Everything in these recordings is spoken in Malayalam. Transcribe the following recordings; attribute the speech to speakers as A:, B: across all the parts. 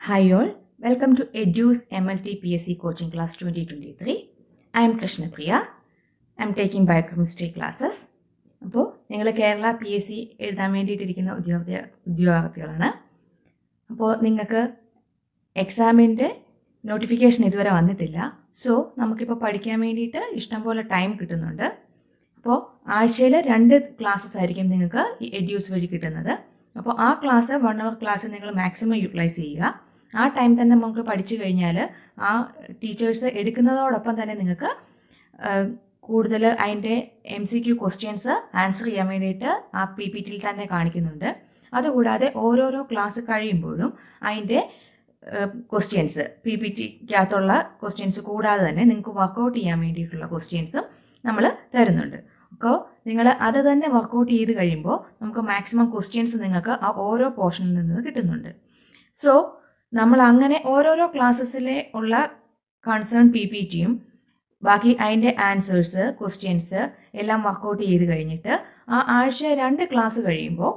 A: Hi all, welcome to Edu's MLT PSC Coaching Class 2023. I am Krishna Priya. I am taking Biochemistry classes. അപ്പോൾ നിങ്ങൾ കേരള PSC എഴുതാൻ വേണ്ടിയിട്ടിരിക്കുന്ന ഉദ്യോഗാർത്ഥികളാണ്. അപ്പോൾ നിങ്ങൾക്ക് എക്സാമിൻ്റെ നോട്ടിഫിക്കേഷൻ ഇതുവരെ വന്നിട്ടില്ല. സോ നമുക്കിപ്പോൾ പഠിക്കാൻ വേണ്ടിയിട്ട് ഇഷ്ടംപോലെ ടൈം കിട്ടുന്നുണ്ട്. അപ്പോൾ ആഴ്ചയിൽ 2 ക്ലാസ്സസ് ആയിരിക്കും നിങ്ങൾക്ക് ഈ എഡ്യൂസ് വഴി കിട്ടുന്നത്. അപ്പോൾ ആ ക്ലാസ് 1 hour ക്ലാസ് നിങ്ങൾ മാക്സിമം യൂട്ടിലൈസ് ചെയ്യുക. ആ ടൈം തന്നെ നമുക്ക് പഠിച്ചു കഴിഞ്ഞാൽ ആ ടീച്ചേഴ്സ് എടുക്കുന്നതോടൊപ്പം തന്നെ നിങ്ങൾക്ക് കൂടുതൽ അതിൻ്റെ MCQ ക്വസ്റ്റ്യൻസ് ആൻസർ ചെയ്യാൻ വേണ്ടിയിട്ട് ആ PPTയിൽ തന്നെ കാണിക്കുന്നുണ്ട്. അതുകൂടാതെ ഓരോരോ ക്ലാസ് കഴിയുമ്പോഴും അതിൻ്റെ ക്വസ്റ്റ്യൻസ് PPTക്കകത്തുള്ള ക്വസ്റ്റ്യൻസ് കൂടാതെ തന്നെ നിങ്ങൾക്ക് വർക്കൗട്ട് ചെയ്യാൻ വേണ്ടിയിട്ടുള്ള ക്വസ്റ്റ്യൻസും നമ്മൾ തരുന്നുണ്ട്. അപ്പോൾ നിങ്ങൾ അത് തന്നെ വർക്കൗട്ട് ചെയ്ത് കഴിയുമ്പോൾ നമുക്ക് മാക്സിമം ക്വസ്റ്റ്യൻസ് നിങ്ങൾക്ക് ആ ഓരോ പോർഷനിൽ നിന്ന് കിട്ടുന്നുണ്ട്. സോ നമ്മൾ അങ്ങനെ ഓരോരോ ക്ലാസ്സസിലെ ഉള്ള കൺസേൺ PPTയും ബാക്കി അതിൻ്റെ ആൻസേഴ്സ് ക്വസ്റ്റ്യൻസ് എല്ലാം വർക്കൗട്ട് ചെയ്ത് കഴിഞ്ഞിട്ട് ആ ആഴ്ച 2 ക്ലാസ് കഴിയുമ്പോൾ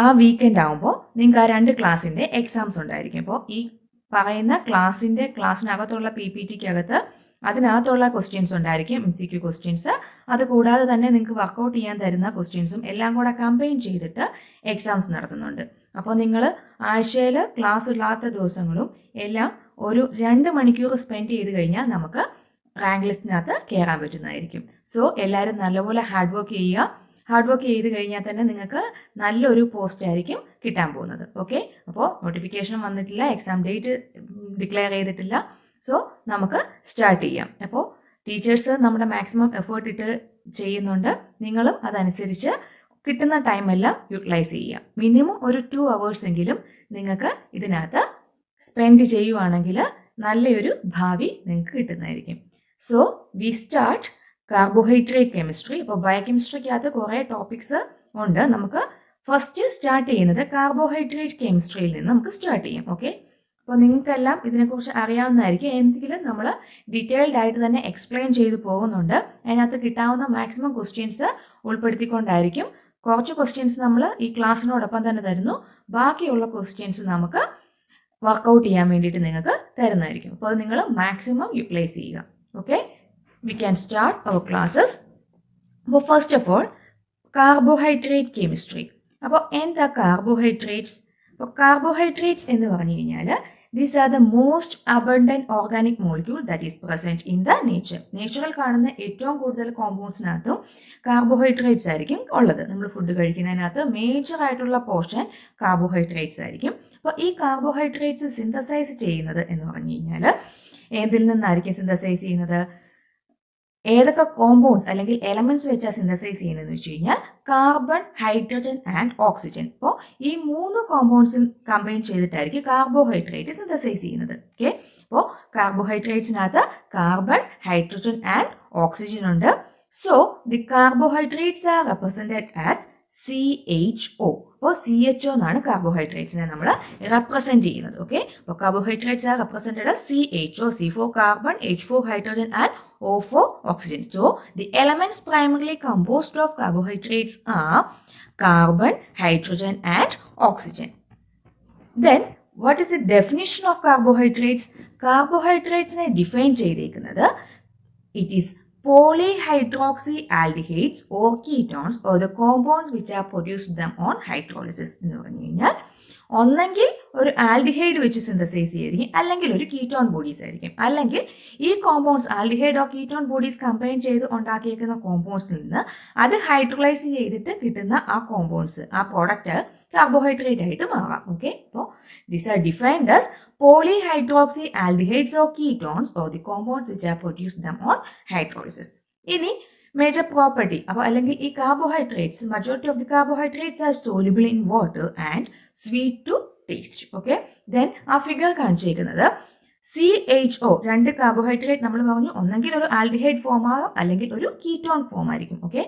A: ആ വീക്കെൻഡ് ആകുമ്പോൾ നിങ്ങൾക്ക് ആ 2 ക്ലാസ്സിൻ്റെ എക്സാംസ് ഉണ്ടായിരിക്കും. അപ്പോൾ ഈ പറയുന്ന ക്ലാസ്സിനകത്തുള്ള PPTക്കകത്ത് അതിനകത്തുള്ള ക്വസ്റ്റ്യൻസ് ഉണ്ടായിരിക്കും, MCQ ക്വസ്റ്റ്യൻസ്. അതുകൂടാതെ തന്നെ നിങ്ങൾക്ക് വർക്കൗട്ട് ചെയ്യാൻ തരുന്ന ക്വസ്റ്റ്യൻസും എല്ലാം കൂടെ കമ്പൈൻ ചെയ്തിട്ട് എക്സാംസ് നടത്തുന്നുണ്ട്. അപ്പോൾ നിങ്ങൾ ആഴ്ചയിൽ ക്ലാസ് ഇല്ലാത്ത ദിവസങ്ങളും എല്ലാം ഒരു 2 മണിക്കൂർ സ്പെൻഡ് ചെയ്ത് കഴിഞ്ഞാൽ നമുക്ക് റാങ്ക് ലിസ്റ്റിനകത്ത് കയറാൻ പറ്റുന്നതായിരിക്കും. സോ എല്ലാവരും നല്ലപോലെ ഹാർഡ് വർക്ക് ചെയ്യുക. ഹാർഡ് വർക്ക് ചെയ്ത് കഴിഞ്ഞാൽ തന്നെ നിങ്ങൾക്ക് നല്ലൊരു പോസ്റ്റ് ആയിരിക്കും കിട്ടാൻ പോകുന്നത്. ഓക്കെ, അപ്പോൾ നോട്ടിഫിക്കേഷൻ വന്നിട്ടില്ല, എക്സാം ഡേറ്റ് ഡിക്ലെയർ ചെയ്തിട്ടില്ല. സോ നമുക്ക് സ്റ്റാർട്ട് ചെയ്യാം. അപ്പോൾ ടീച്ചേഴ്സ് നമ്മുടെ മാക്സിമം എഫേർട്ട് ഇട്ട് ചെയ്യുന്നുണ്ട്. നിങ്ങളും അതനുസരിച്ച് കിട്ടുന്ന ടൈമെല്ലാം യൂട്ടിലൈസ് ചെയ്യുക. മിനിമം ഒരു 2 hours എങ്കിലും നിങ്ങൾക്ക് ഇതിനകത്ത് സ്പെൻഡ് ചെയ്യുവാണെങ്കിൽ നല്ലൊരു ഭാവി നിങ്ങൾക്ക് കിട്ടുന്നതായിരിക്കും. So we start carbohydrate chemistry. അപ്പോൾ ബയോകെമിസ്ട്രിക്കകത്ത് കുറേ ടോപ്പിക്സ് ഉണ്ട്. നമുക്ക് ഫസ്റ്റ് സ്റ്റാർട്ട് ചെയ്യുന്നത് കാർബോഹൈഡ്രേറ്റ് കെമിസ്ട്രിയിൽ നിന്ന് നമുക്ക് സ്റ്റാർട്ട് ചെയ്യാം. ഓക്കെ, അപ്പോൾ നിങ്ങൾക്കെല്ലാം ഇതിനെക്കുറിച്ച് അറിയാവുന്നതായിരിക്കും. എന്തെങ്കിലും നമ്മൾ ഡീറ്റെയിൽഡ് ആയിട്ട് തന്നെ എക്സ്പ്ലെയിൻ ചെയ്തു പോകുന്നുണ്ട്. അതിനകത്ത് കിട്ടാവുന്ന മാക്സിമം ക്വസ്റ്റ്യൻസ് ഉൾപ്പെടുത്തിക്കൊണ്ടായിരിക്കും. കുറച്ച് ക്വസ്റ്റ്യൻസ് നമ്മൾ ഈ ക്ലാസ്സിനോടൊപ്പം തന്നെ തരുന്നു, ബാക്കിയുള്ള ക്വസ്റ്റ്യൻസ് നമുക്ക് വർക്കൗട്ട് ചെയ്യാൻ വേണ്ടിയിട്ട് നിങ്ങൾക്ക് തരുന്നതായിരിക്കും. അപ്പോൾ അത് നിങ്ങൾ മാക്സിമം യൂട്ടിലൈസ് ചെയ്യുക. Okay, we can start our classes. അപ്പോൾ first of all carbohydrate chemistry. അപ്പോൾ എന്താ കാർബോഹൈഡ്രേറ്റ്സ്? അപ്പോൾ കാർബോഹൈഡ്രേറ്റ്സ് എന്ന് പറഞ്ഞു കഴിഞ്ഞാൽ these are the most abundant organic molecule that is present in the nature. നേച്ചറിൽ കാണുന്ന ഏറ്റവും കൂടുതൽ കോമ്പൗണ്ട്സിനകത്തും കാർബോഹൈഡ്രേറ്റ്സ് ആയിരിക്കും ഉള്ളത്. നമ്മൾ ഫുഡ് കഴിക്കുന്നതിനകത്ത് മേജർ ആയിട്ടുള്ള പോർഷൻ കാർബോഹൈഡ്രേറ്റ്സ് ആയിരിക്കും. അപ്പോൾ ഈ കാർബോഹൈഡ്രേറ്റ്സ് സിന്തസൈസ് ചെയ്യുന്നത് എന്ന് പറഞ്ഞു കഴിഞ്ഞാൽ ഏതിൽ നിന്നായിരിക്കും സിന്തസൈസ് ചെയ്യുന്നത്? ഏതൊക്കെ കോമ്പൗണ്ട്സ് അല്ലെങ്കിൽ എലമെന്റ്സ് വെച്ചാൽ സിന്തസൈസ് ചെയ്യുന്നതെന്ന് വെച്ച് കഴിഞ്ഞാൽ കാർബൺ, ഹൈഡ്രജൻ ആൻഡ് ഓക്സിജൻ. അപ്പോൾ ഈ 3 കോമ്പൗണ്ട്സും കമ്പൈൻ ചെയ്തിട്ടായിരിക്കും കാർബോഹൈഡ്രേറ്റ് സിന്തസൈസ് ചെയ്യുന്നത്. ഓക്കെ, അപ്പോൾ കാർബോഹൈഡ്രേറ്റ്സിനകത്ത് കാർബൺ, ഹൈഡ്രജൻ ആൻഡ് ഓക്സിജൻ ഉണ്ട്. So the carbohydrates are represented as CHO. അപ്പോൾ CHO എന്നാണ് കാർബോഹൈഡ്രേറ്റ്സിനെ നമ്മൾ റെപ്രസെന്റ് ചെയ്യുന്നത്. ഓക്കെ, അപ്പോൾ carbohydrates are represented as CHO, C for carbon, H for hydrogen and O for oxygen. So the elements primarily composed of carbohydrates are carbon, hydrogen and oxygen. Then what is the definition of carbohydrates? Carbohydrates ne define ചെയ്തിരിക്കുന്നത് it is polyhydroxyaldehydes or ketones or the compounds which are produced them on hydrolysis. എന്ന് പറഞ്ഞു കഴിഞ്ഞാൽ ഒന്നെങ്കിൽ ഒരു ആൽഡിഹൈഡ് വെച്ച് സിന്തസൈസ് ചെയ്തിരിക്കും, അല്ലെങ്കിൽ ഒരു കീറ്റോൺ ബോഡീസ് ആയിരിക്കും. അല്ലെങ്കിൽ ഈ compounds aldehyde or ketone bodies combine ചെയ്ത് ഉണ്ടാക്കിയേക്കുന്ന കോമ്പൗണ്ട്സിൽ നിന്ന് അത് ഹൈഡ്രോളൈസ് ചെയ്തിട്ട് കിട്ടുന്ന ആ കോമ്പൗണ്ട്സ്, ആ പ്രോഡക്റ്റ് കാർബോഹൈഡ്രേറ്റ് ആയിട്ട് മാറാം. ഓക്കെ, അപ്പോൾ these are defined as polyhydroxyaldehydes or ketones or the compounds which are produced them on hydrolysis. ഇനി മേജർ പ്രോപ്പർട്ടി, അപ്പോൾ അല്ലെങ്കിൽ ഈ carbohydrates, majority of the carbohydrates are soluble in water and sweet to taste. Okay, then ആ ഫിഗർ കാണിച്ചിരിക്കുന്നത് CHO, 2 കാർബോഹൈഡ്രേറ്റ് നമ്മൾ പറഞ്ഞു, ഒന്നെങ്കിൽ ഒരു ആൽഡിഹൈഡ് ഫോം ആകും അല്ലെങ്കിൽ ഒരു കീറ്റോൺ ഫോം ആയിരിക്കും. ഓക്കെ,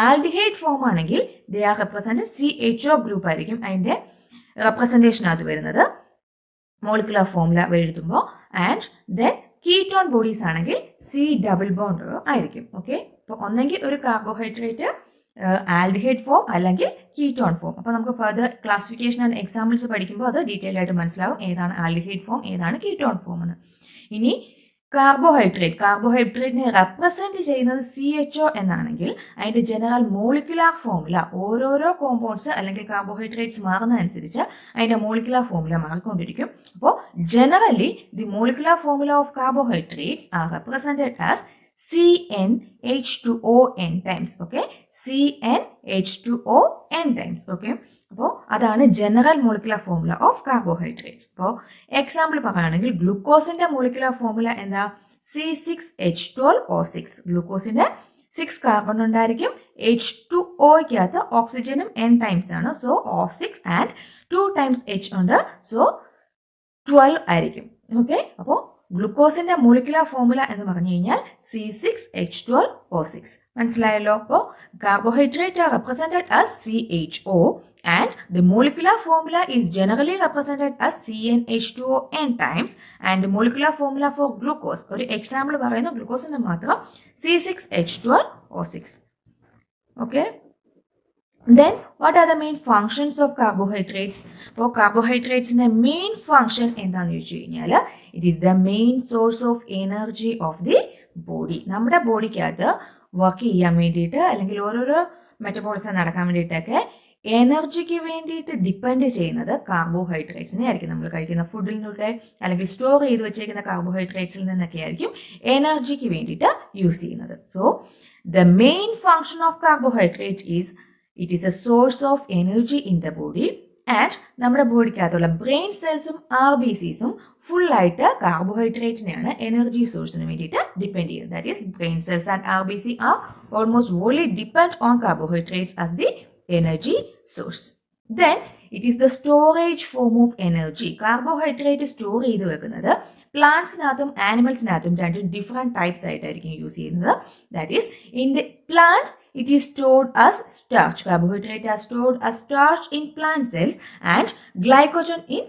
A: ആൽഡിഹൈഡ് ഫോം ആണെങ്കിൽ they are represented CHO group ആയിരിക്കും അതിന്റെ റെപ്രസെന്റേഷൻ അത് വരുന്നത് മോളിക്കുലർ ഫോമുല എഴുതുമ്പോൾ. ആൻഡ് ദെൻ കീറ്റോൺ ബോഡീസ് ആണെങ്കിൽ C ഡബിൾ ബോണ്ട് ആയിരിക്കും. ഓക്കെ, അപ്പോൾ ഒന്നെങ്കിൽ ഒരു കാർബോഹൈഡ്രേറ്റ് ആൽഡിഹൈഡ് ഫോം അല്ലെങ്കിൽ കീറ്റോൺ ഫോം. അപ്പോൾ നമുക്ക് ഫർദർ ക്ലാസിഫിക്കേഷൻ ആൻഡ് എക്സാമ്പിൾസ് പഠിക്കുമ്പോൾ അത് ഡീറ്റെയിൽ ആയിട്ട് മനസ്സിലാവും ഏതാണ് ആൽഡിഹൈഡ് ഫോം ഏതാണ് കീറ്റോൺ ഫോം എന്ന്. ഇനി കാർബോഹൈഡ്രേറ്റിനെ റെപ്രസെന്റ് ചെയ്യുന്നത് CHO എന്നാണെങ്കിൽ അതിന്റെ ജനറൽ മോളിക്കുലാർ ഫോർമുല ഓരോരോ കോമ്പൗണ്ട്സ് അല്ലെങ്കിൽ കാർബോഹൈഡ്രേറ്റ്സ് മാറുന്നതനുസരിച്ച് അതിന്റെ മോളിക്കുലാർ ഫോർമുല മാറിക്കൊണ്ടിരിക്കും. അപ്പോൾ generally the molecular formula of carbohydrates are represented as CnH2ON times. Okay, CnH2ON times. Okay, അപ്പോൾ അതാണ് general molecular formula of carbohydrates. അപ്പോൾ എക്സാമ്പിൾ പറയുകയാണെങ്കിൽ ഗ്ലൂക്കോസിന്റെ മോളിക്കുലർ ഫോർമുല എന്താ? C6H12O6. ഗ്ലൂക്കോസിന്റെ 6 കാർബൺ ഉണ്ടായിരിക്കും, H2Oയ്ക്കകത്ത് ഓക്സിജനും N ടൈംസ് ആണ്, so O6 and 2 times H ഉണ്ട്, സോ 12 ആയിരിക്കും. ഓക്കെ, അപ്പോൾ ഗ്ലൂക്കോസിന്റെ മോളിക്കുലർ ഫോർമുല എന്ന് പറഞ്ഞു കഴിഞ്ഞാൽ C6H12O6. മനസ്സിലായല്ലോ? അപ്പോൾ carbohydrate are represented as CHO and the molecular formula is generally represented as CnH2ON times and the molecular formula for glucose, ഒരു എക്സാമ്പിൾ പറയുന്നു ഗ്ലൂക്കോസിന്റെ മാത്രം, C6H12O6. Okay, then what are the main functions of carbohydrates? അപ്പോൾ കാർബോഹൈഡ്രേറ്റ്സിന്റെ മെയിൻ ഫംഗ്ഷൻ എന്താണെന്ന് ചോദിച്ചു കഴിഞ്ഞാൽ it is the main source of energy of the body. നമ്മുടെ ബോഡിക്കകത്ത് വർക്ക് ചെയ്യാൻ വേണ്ടിയിട്ട് അല്ലെങ്കിൽ ഓരോരോ മെറ്റബോളിസം നടക്കാൻ വേണ്ടിയിട്ടൊക്കെ എനർജിക്ക് വേണ്ടിയിട്ട് ഡിപ്പെൻഡ് ചെയ്യുന്നത് കാർബോഹൈഡ്രേറ്റ്സിനെ ആയിരിക്കും. നമ്മൾ കഴിക്കുന്ന ഫുഡിൽ നിന്നൂടെ അല്ലെങ്കിൽ സ്റ്റോർ ചെയ്ത് വെച്ചേക്കുന്ന കാർബോഹൈഡ്രേറ്റ്സിൽ നിന്നൊക്കെ ആയിരിക്കും എനർജിക്ക് വേണ്ടിയിട്ട് യൂസ് ചെയ്യുന്നത്. So the main function of carbohydrate is it is A source of energy in the body and നമ്മുടെ ബോഡിക്കകത്തുള്ള ബ്രെയിൻ സെൽസും RBCസും ഫുള്ളായിട്ട് കാർബോഹൈഡ്രേറ്റിനെയാണ് എനർജി സോഴ്സിന് വേണ്ടിയിട്ട് ഡിപ്പെൻഡ് ചെയ്യുന്നത്. That is brain cells and RBC are almost volley depend on carbohydrates as the energy source. Then it is the storage form of energy. Carbohydrate store ചെയ്ത് വെക്കുന്നത് പ്ലാന്റ്സിനകത്തും ആനിമൽസിനകത്തും രണ്ട് ഡിഫറെന്റ് ടൈപ്സ് ആയിട്ടായിരിക്കും യൂസ് ചെയ്യുന്നത്. That is in the plants it is stored as starch. Carbohydrate are stored as starch in plant cells and glycogen in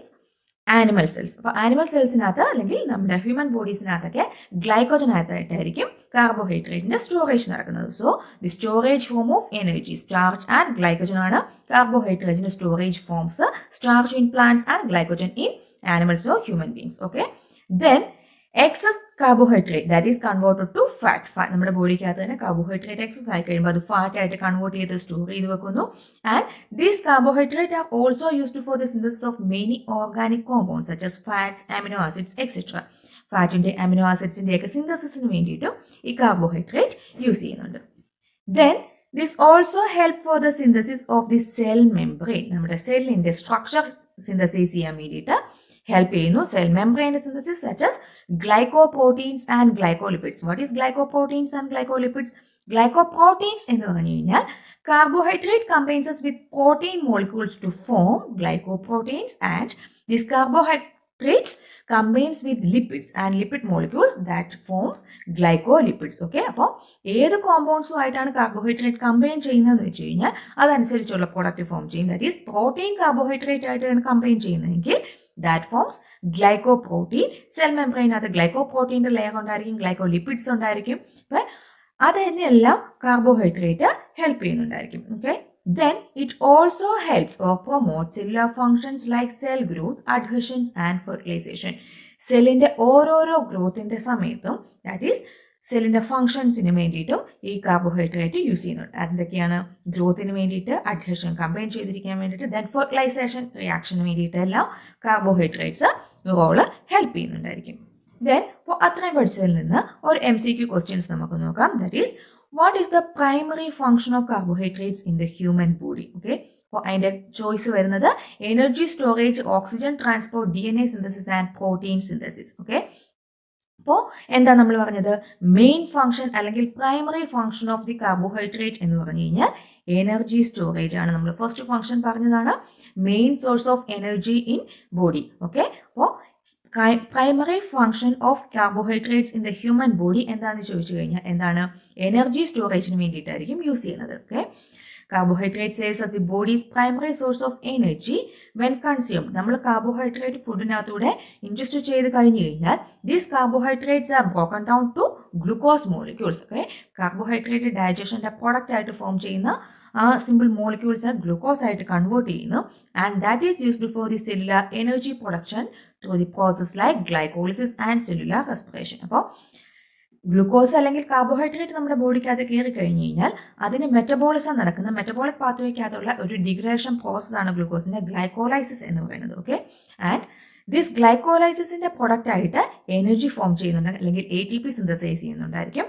A: animal cells. അപ്പോൾ ആനിമൽ സെൽസിനകത്ത് അല്ലെങ്കിൽ നമ്മുടെ ഹ്യൂമൻ ബോഡീസിനകത്തൊക്കെ ഗ്ലൈക്കോജനകത്തായിട്ടായിരിക്കും കാർബോഹൈഡ്രേറ്റിന്റെ സ്റ്റോറേജ് നടക്കുന്നത്. So the storage form of energy starch and glycogen ആണ് കാർബോഹൈഡ്രേറ്റിന്റെ storage forms. Starch in plants and glycogen in animals or human beings. Okay, then excess carbohydrate that is converted to fat. നമ്മുടെ ബോഡിക്കകത്ത് തന്നെ കാർബോഹൈഡ്രേറ്റ് എക്സസ് ആയി കഴിയുമ്പോൾ അത് ഫാറ്റ് ആയിട്ട് കൺവേർട്ട് ചെയ്ത് സ്റ്റോർ ചെയ്ത് വെക്കുന്നു. And these carbohydrate are also used for the synthesis of many organic compounds such as fats, amino acids etcetera. ഫാറ്റിന്റെ അമിനോ ആസിഡ്സിന്റെ ഒക്കെ സിന്തസിസിന് വേണ്ടിയിട്ടും ഈ കാർബോഹൈഡ്രേറ്റ് യൂസ് ചെയ്യുന്നുണ്ട്. Then this also help for the synthesis of the cell membrane. നമ്മുടെ സെല്ലിന്റെ സ്ട്രക്ചർ സിന്തസൈസ് ചെയ്യാൻ വേണ്ടിയിട്ട് ഹെൽപ്പ് ചെയ്യുന്നു. Cell membrane synthesis such as glycoproteins and glycolipids. What is glycoproteins and glycolipids? Glycoproteins എന്ന് പറഞ്ഞു കഴിഞ്ഞാൽ carbohydrate combines with protein molecules to form glycoproteins and these carbohydrates combines with lipids and lipid molecules that forms glycolipids. Okay, അപ്പോൾ ഏത് കോമ്പൗണ്ട്സും ആയിട്ടാണ് കാർബോഹൈഡ്രേറ്റ് കമ്പൈൻ ചെയ്യുന്നതെന്ന് വെച്ച് കഴിഞ്ഞാൽ അതനുസരിച്ചുള്ള പ്രോഡക്റ്റ് ഫോം ചെയ്യും. ദാറ്റ് ഈസ് പ്രോട്ടീൻ കാർബോഹൈഡ്രേറ്റ് ആയിട്ടാണ് കമ്പൈൻ ചെയ്യുന്നതെങ്കിൽ that forms glycoprotein. സെൽ മെംബ്രെയിനകത്ത് ഗ്ലൈക്കോപ്രോട്ടീൻ്റെ ലെയർ ഉണ്ടായിരിക്കും, ഗ്ലൈക്കോലിപ്പിഡ്സ് ഉണ്ടായിരിക്കും. അപ്പം അത് തന്നെയെല്ലാം കാർബോഹൈഡ്രേറ്റ് ഹെൽപ്പ് ചെയ്യുന്നുണ്ടായിരിക്കും. Okay, then it also helps or promotes cellular functions like cell growth, adhesions and fertilization. സെല്ലിന്റെ ഓരോരോ ഗ്രോത്തിന്റെ സമയത്തും ദാറ്റ് ഈസ് സെല്ലിന്റെ ഫംഗ്ഷൻസിന് വേണ്ടിയിട്ടും ഈ കാർബോഹൈഡ്രേറ്റ് യൂസ് ചെയ്യുന്നുണ്ട്. അതെന്തൊക്കെയാണ്? ഗ്രോത്തിന് വേണ്ടിയിട്ട്, അഡ്ഹഷൻ കമ്പൈൻ ചെയ്തിരിക്കാൻ വേണ്ടിയിട്ട്, ദെൻ ഫെർട്ടിലൈസേഷൻ റിയാക്ഷന് വേണ്ടിയിട്ട് എല്ലാം കാർബോഹൈഡ്രേറ്റ്സ് റോള് ഹെൽപ്പ് ചെയ്യുന്നുണ്ടായിരിക്കും. ദെൻ അപ്പോൾ അത്രയും പഠിച്ചതിൽ നിന്ന് ഒരു MCQ ക്വസ്റ്റ്യൻസ് നമുക്ക് നോക്കാം. That is what is the primary function of carbohydrates in the human body? Okay, അപ്പോൾ അതിന്റെ ചോയ്സ് വരുന്നത് energy storage, oxygen transport, DNA synthesis and protein synthesis. Okay, അപ്പോൾ എന്താ നമ്മൾ പറഞ്ഞത്? മെയിൻ ഫംഗ്ഷൻ അല്ലെങ്കിൽ primary function of the carbohydrate എന്ന് പറഞ്ഞു കഴിഞ്ഞാൽ എനർജി സ്റ്റോറേജ് ആണ്. നമ്മൾ ഫസ്റ്റ് ഫംഗ്ഷൻ പറഞ്ഞതാണ് main source of energy in body. Okay, അപ്പോൾ primary function of carbohydrates in the human body എന്താണെന്ന് ചോദിച്ചു കഴിഞ്ഞാൽ എന്താണ്? എനർജി സ്റ്റോറേജിന് വേണ്ടിയിട്ടായിരിക്കും യൂസ് ചെയ്യുന്നത്. Okay, Carbohydrate serves as the body's primary source of energy when consumed. നമ്മൾ കാർബോഹൈഡ്രേറ്റ് ഫുഡിനകത്തൂടെ ഇൻജസ്റ്റ് ചെയ്ത് കഴിഞ്ഞു കഴിഞ്ഞാൽ these carbohydrates are broken down to glucose molecules. Okay, carbohydrate ഡൈജഷന്റെ പ്രോഡക്റ്റ് ആയിട്ട് ഫോം ചെയ്യുന്ന ആ സിമ്പിൾ മോളിക്യൂൾസ് ഗ്ലൂക്കോസ് ആയിട്ട് കൺവേർട്ട് ചെയ്യുന്നു and that is used for the cellular energy production through the process like glycolysis and cellular respiration. അപ്പോൾ ഗ്ലൂക്കോസ് അല്ലെങ്കിൽ കാർബോഹൈഡ്രേറ്റ് നമ്മുടെ ബോഡിക്കകത്ത് കയറി കഴിഞ്ഞു കഴിഞ്ഞാൽ അതിന് മെറ്റബോളിസം നടക്കുന്ന മെറ്റബോളിക് പാത്വേക്കകത്തുള്ള ഒരു ഡിഗ്രേഷൻ പ്രോസസ് ആണ് ഗ്ലൂക്കോസിന്റെ ഗ്ലൈക്കോലൈസിസ് എന്ന് പറയുന്നത്. ഓക്കെ, ആൻഡ് ദിസ് ഗ്ലൈക്കോലൈസിസിന്റെ പ്രൊഡക്റ്റ് ആയിട്ട് എനർജി ഫോം ചെയ്യുന്നുണ്ട് അല്ലെങ്കിൽ ATP സിന്തസൈസ് ചെയ്യുന്നുണ്ടായിരിക്കും.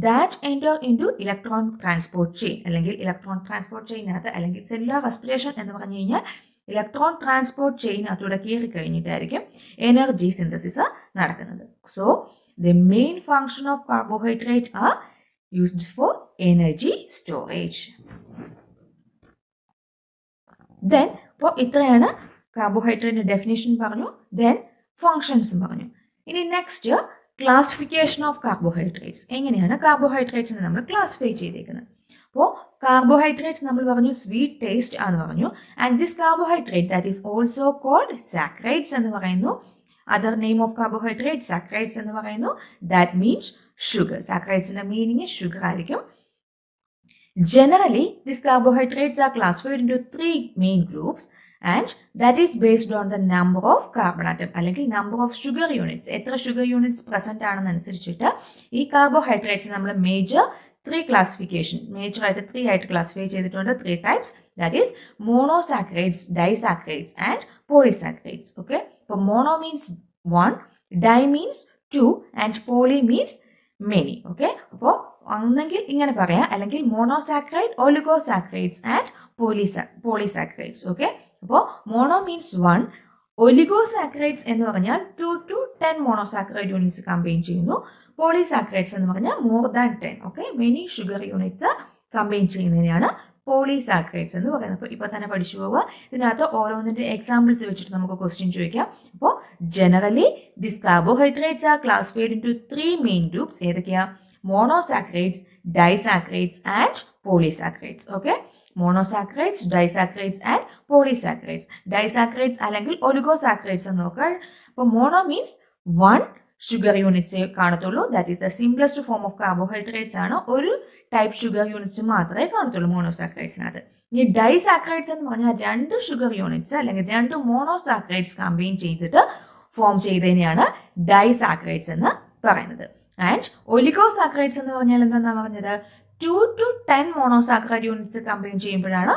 A: That enter into electron transport chain അല്ലെങ്കിൽ ഇലക്ട്രോൺ ട്രാൻസ്പോർട്ട് ചെയിനകത്ത് അല്ലെങ്കിൽ സെല്ലുലാർ റെസ്പിറേഷൻ എന്ന് പറഞ്ഞു കഴിഞ്ഞാൽ ഇലക്ട്രോൺ ട്രാൻസ്പോർട്ട് ചെയിനകത്തൂടെ കയറി കഴിഞ്ഞിട്ടായിരിക്കും എനർജി സിന്തസിസ് നടക്കുന്നത്. So the main function of carbohydrate are used for energy storage. Then ഇപ്പോൾ ഇത്രയാണ് കാർബോഹൈഡ്രേറ്റിന്റെ ഡെഫിനിഷൻ പറഞ്ഞു, ദെൻ ഫങ്ഷൻസും പറഞ്ഞു. ഇനി നെക്സ്റ്റ് ക്ലാസിഫിക്കേഷൻ ഓഫ് കാർബോഹൈഡ്രേറ്റ്സ്. എങ്ങനെയാണ് കാർബോഹൈഡ്രേറ്റ്സിനെ നമ്മൾ ക്ലാസിഫൈ ചെയ്തേക്കുന്നത്? അപ്പോൾ കാർബോഹൈഡ്രേറ്റ്സ് നമ്മൾ പറഞ്ഞു സ്വീറ്റ് ടേസ്റ്റ് ആണെന്ന് പറഞ്ഞു. And this carbohydrate that is also called saccharides എന്ന് പറയുന്നു. Other name of carbohydrate saccharides എന്ന് പറയുന്നു. That means sugar. Saccharides meaning sugar ആയിരിക്കും. Generally, these carbohydrates are classified into 3 main groups and that is based on the number of carbon atom അല്ലെങ്കിൽ number of sugar units. എത്ര sugar units present ആണെന്നനുസരിച്ചിട്ട് ഈ carbohydrates നമ്മൾ major 3 classification major ആയിട്ട് 3 ആയിട്ട് classify ചെയ്തിട്ടുണ്ട്. 3 types, that is monosaccharides, disaccharides and polysaccharides. Okay, so mono means 1, di means 2 and poly means many. Okay, അപ്പോൾ ഒന്നെങ്കിൽ ഇങ്ങനെ പറയാം, അല്ലെങ്കിൽ monosaccharide, oligosaccharides and polysaccharides. Okay, അപ്പോൾ mono means 1, oligosaccharides എന്ന് പറഞ്ഞാൽ 2 to 10 monosaccharide units കമ്പൈൻ ചെയ്യുന്നു. പോളിസാക്കറൈഡ്സ് എന്ന് പറഞ്ഞാൽ more than 10. Okay, many sugar units combine ചെയ്യുന്നതിനാണ് പോളിസാക്കറൈഡ്സ് എന്ന് പറയുന്നത്. അപ്പോൾ ഇപ്പോൾ തന്നെ പഠിച്ചു പോവുക. ഇതിനകത്ത് ഓരോന്നിന്റെ എക്സാമ്പിൾസ് വെച്ചിട്ട് നമുക്ക് ക്വസ്റ്റ്യൻ ചോദിക്കാം. അപ്പോൾ generally this carbohydrates are classified into 3 main groups. ഏതൊക്കെയാ? Monosaccharides, disaccharides and polysaccharides. Okay, monosaccharides, disaccharides and polysaccharides. Disaccharides അല്ലെങ്കിൽ ഒലിഗോസാക്കറൈഡ്സ് എന്ന് നോക്കാം. അപ്പോൾ മോണോ മീൻസ് 1 ഷുഗർ യൂണിറ്റ്സ് കാണത്തുള്ളൂ. That is the simplest form of carbohydrates ആണ്. ഒരു ടൈപ്പ് ഷുഗർ യൂണിറ്റ്സ് മാത്രമേ കാണത്തുള്ളൂ മോണോസാക്കറൈഡ്സിനകത്ത്. ഈ ഡൈസാക്കറൈഡ്സ് എന്ന് പറഞ്ഞാൽ 2 ഷുഗർ യൂണിറ്റ്സ് അല്ലെങ്കിൽ 2 മോണോസാക്കറൈഡ്സ് കമ്പൈൻ ചെയ്തിട്ട് ഫോം ചെയ്തതിനെയാണ് ഡൈസാക്കറൈഡ്സ് എന്ന് പറയുന്നത്. ആൻഡ് ഒലിഗോസാക്കറൈഡ്സ് എന്ന് പറഞ്ഞാൽ എന്താണെന്നാണ് പറഞ്ഞത്? 2 to 10 മോണോസാക്കറൈഡ് യൂണിറ്റ്സ് കമ്പൈൻ ചെയ്യുമ്പോഴാണ്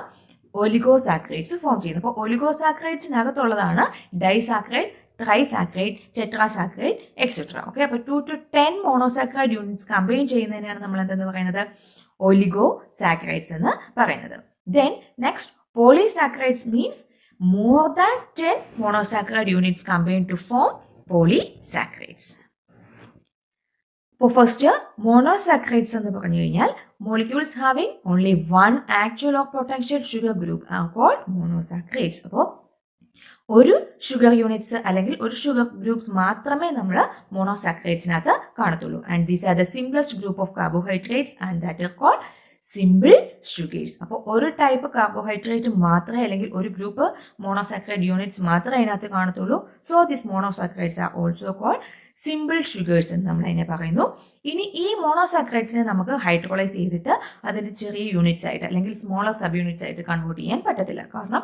A: ഒലിഗോസാക്കറൈഡ്സ് ഫോം ചെയ്യുന്നത്. അപ്പോൾ ഒലിഗോസാക്കറൈഡ്സിനകത്തുള്ളതാണ് ഡൈസാക്കറൈഡ്, ട്രൈസാക്കറൈഡ്, ടെട്രാസാക്കറൈഡ് എക്സെട്ര. ഓക്കെ, അപ്പോൾ 2 to 10 മോണോസാക്കറൈഡ് യൂണിറ്റ്സ് കമ്പൈൻ ചെയ്യുന്നതിനാണ് നമ്മൾ എന്തെന്ന് പറയുന്നത്? ഒലിഗോസാക്കറൈഡ്സ് എന്ന് പറയുന്നത്. Then next polysaccharides means more than 10 monosaccharide units combine to form polysaccharides. ഇപ്പോൾ ഫസ്റ്റ് മോണോസാക്കറൈഡ്സ് എന്ന് പറഞ്ഞു കഴിഞ്ഞാൽ molecules having only one actual or potential sugar group are called monosaccharides. അപ്പോൾ ഒരു ഷുഗർ യൂണിറ്റ്സ് അല്ലെങ്കിൽ ഒരു ഷുഗർ ഗ്രൂപ്പ്സ് മാത്രമേ നമ്മൾ മോണോസാക്കറൈഡ്സിനകത്ത് കാണത്തുള്ളൂ. And these are the simplest group of carbohydrates and that are called simple sugars. അപ്പോൾ ഒരു ടൈപ്പ് കാർബോഹൈഡ്രേറ്റ് മാത്രമേ അല്ലെങ്കിൽ ഒരു ഗ്രൂപ്പ് മോണോസാക്കറൈഡ് യൂണിറ്റ്സ് മാത്രമേ അതിനകത്ത് കാണത്തുള്ളൂ. So this monosaccharides are also called simple sugars എന്ന് നമ്മൾ അതിനെ പറയുന്നു. ഇനി ഈ മോണോസാക്കറൈഡ്സിനെ നമുക്ക് ഹൈഡ്രോളൈസ് ചെയ്തിട്ട് അതിന്റെ ചെറിയ യൂണിറ്റ്സ് ആയിട്ട് അല്ലെങ്കിൽ സ്മോളർ സബ് യൂണിറ്റ്സ് ആയിട്ട് കൺവേർട്ട് ചെയ്യാൻ പറ്റത്തില്ല. കാരണം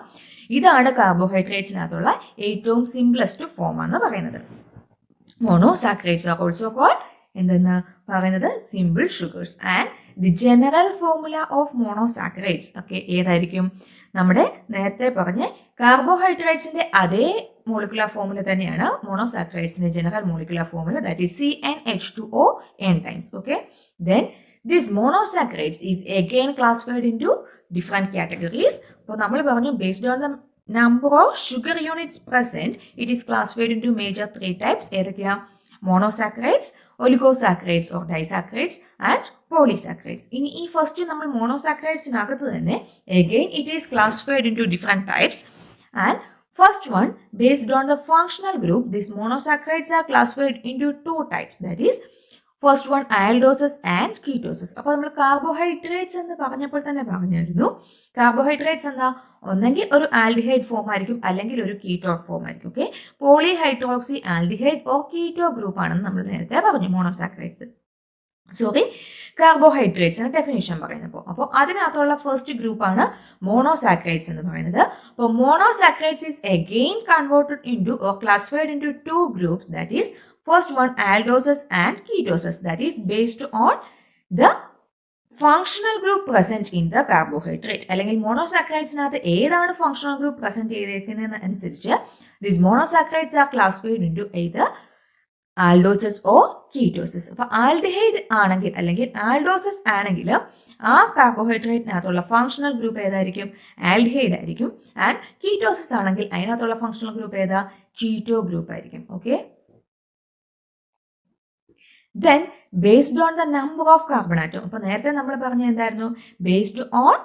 A: ഇതാണ് കാർബോഹൈഡ്രേറ്റ്സിനകത്തുള്ള ഏറ്റവും സിംപ്ലസ്റ്റ് ഫോം എന്ന് പറയുന്നത്. മോണോസാക്കറൈഡ്സ് ആർ ഓൾസോ കോൾഡ് എന്തെന്ന് പറയുന്നത്? Simple sugars. And the general formula of monosaccharides ഒക്കെ ഏതായിരിക്കും? നമ്മുടെ നേരത്തെ പറഞ്ഞ കാർബോഹൈഡ്രേറ്റ്സിന്റെ അതേ മോളിക്കുലർ ഫോർമുല തന്നെയാണ് മോണോസാക്കറൈഡ്സിന്റെ general molecular formula, that is CnH2O n times. Okay, then this monosaccharides is again classified into different categories. അപ്പോൾ നമ്മൾ പറഞ്ഞു based on the number of sugar units present it is classified into major 3 types. ഏതൊക്കെയാ? monosaccharides, oligosaccharides or disaccharides and polysaccharides. ഇനി ഈ ഫസ്റ്റ് നമ്മൾ മോണോസാക്കറൈഡ്സിനകത്ത് തന്നെ again it is classified into different types. And first one, based on the functional group, these monosaccharides are classified into 2 types. That is, first one aldoses and ketoses. അപ്പോൾ നമ്മൾ കാർബോഹൈഡ്രേറ്റ്സ് എന്ന് പറഞ്ഞപ്പോൾ തന്നെ പറഞ്ഞിരുന്നു, കാർബോഹൈഡ്രേറ്റ്സ് എന്താ, ഒന്നെങ്കിൽ ഒരു ആൽഡിഹൈഡ് ഫോം ആയിരിക്കും അല്ലെങ്കിൽ ഒരു കീറ്റോ ഫോം ആയിരിക്കും. Okay, polyhydroxy aldehyde or keto group ആണെന്ന് നമ്മൾ നേരത്തെ പറഞ്ഞു മോണോസാക്കറൈഡ്സ്. കാർബോഹൈഡ്രേറ്റ്സിന് ഡെഫിനിഷൻ പറയുന്നത്. അപ്പോൾ അതിനകത്തുള്ള ഫസ്റ്റ് ഗ്രൂപ്പാണ് മോണോസാക്കറൈഡ്സ് എന്ന് പറയുന്നത്. അപ്പോൾ monosaccharides is again converted into or classified into two groups, that is first one aldoses and ketoses, that is based on the functional group present in the carbohydrate. അല്ലെങ്കിൽ മോണോസാക്കറൈഡ്സിനകത്ത് ഏതാണ് ഫങ്ഷണൽ ഗ്രൂപ്പ് പ്രസന്റ് ചെയ്തേക്കുന്നതെന്ന് അനുസരിച്ച് this monosaccharides are classified into either aldoses or ketoses. അപ്പൊ ആൽഡിഹൈഡ് ആണെങ്കിൽ അല്ലെങ്കിൽ ആൽഡോസസ് ആണെങ്കിൽ ആ കാർബോഹൈഡ്രേറ്റിനകത്തുള്ള ഫങ്ഷണൽ ഗ്രൂപ്പ് ഏതായിരിക്കും, ആൽഡിഹൈഡ് ആയിരിക്കും. ആൻഡ് കീറ്റോസസ് ആണെങ്കിൽ അതിനകത്തുള്ള ഫങ്ഷണൽ ഗ്രൂപ്പ് ഏതാ, കീറ്റോ ഗ്രൂപ്പ് ആയിരിക്കും. Okay, then based on the number of carbon atom. അപ്പൊ നേരത്തെ നമ്മൾ പറഞ്ഞ എന്തായിരുന്നു, based on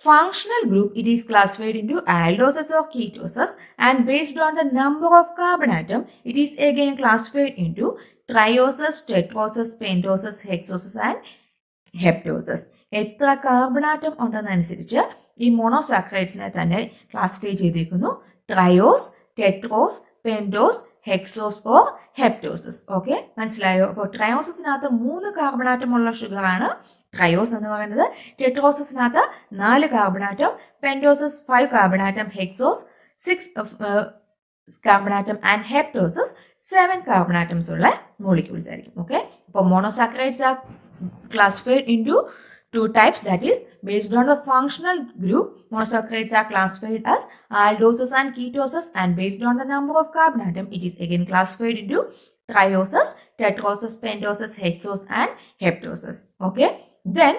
A: functional group it is classified into aldoses or ketoses, and based on the number of carbon atom it is again classified into trioses, tetroses, pentoses, hexoses and heptoses. എത്ര കാർബൺ ആറ്റം ഉണ്ടെന്നനുസരിച്ച് ഈ മോണോസാക്കറൈഡ്സിനെ തന്നെ ക്ലാസിഫൈ ചെയ്തിരിക്കുന്നു, triose, tetrose, pentose, hexose or heptoses. Okay, മനസ്സിലായോ? അപ്പോൾ ട്രയോസസിനകത്ത് 3 കാർബൺ ആറ്റം ഉള്ള ഷുഗർ ആണ് ട്രയോസ് എന്ന് പറയുന്നത്. ടെട്രോസസിനകത്ത് 4 carbon atom, pentoses 5 carbon atom, ഹെക്സോസ് 6 കാർബൺ ആറ്റം ആൻഡ് ഹെപ്റ്റോസസ് 7 കാർബൺ ആറ്റംസ് ഉള്ള മോളിക്യൂൾസ് ആയിരിക്കും. ഓക്കെ, അപ്പോൾ monosaccharides are classified into 2 types, that is based on the functional group monosaccharides are classified as aldoses and ketoses, and based on the number of carbon atom it is again classified into trioses, tetroses, pentoses, hexoses and heptoses. Okay, then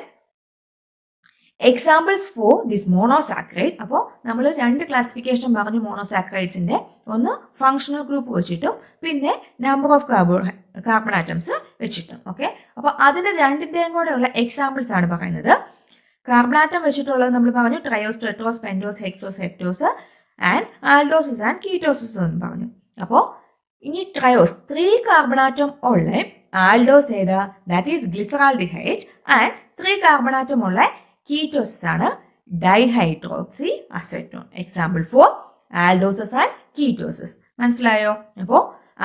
A: examples for this monosaccharide. അപ്പോൾ നമ്മൾ 2 ക്ലാസിഫിക്കേഷൻ പറഞ്ഞു മോണോസാക്കറൈഡ്സിന്റെ, ഒന്ന് ഫങ്ഷണൽ ഗ്രൂപ്പ് വെച്ചിട്ടും പിന്നെ നമ്പർ ഓഫ് കാർബൺ ആറ്റംസ് വെച്ചിട്ടും. ഓക്കെ, അപ്പോൾ അതിന്റെ രണ്ടിന്റെയും കൂടെ ഉള്ള എക്സാമ്പിൾസ് ആണ് പറയുന്നത്. കാർബൺ ആറ്റം വെച്ചിട്ടുള്ളത് നമ്മൾ പറഞ്ഞു triose, tetrose, pentose, hexose, heptose and aldoses and ketoses എന്ന് പറഞ്ഞു. അപ്പോൾ ഇനി ട്രയോസ് 3 കാർബൺ ആറ്റം ഉള്ള ആൽഡോസ് ഏതാ, that is glyceraldehyde, and 3 carbon atom ഉള്ള കീറ്റോസസ് ആണ് dihydroxy acetone. Example for aldoses and ketoses. മനസ്സിലായോ? അപ്പോൾ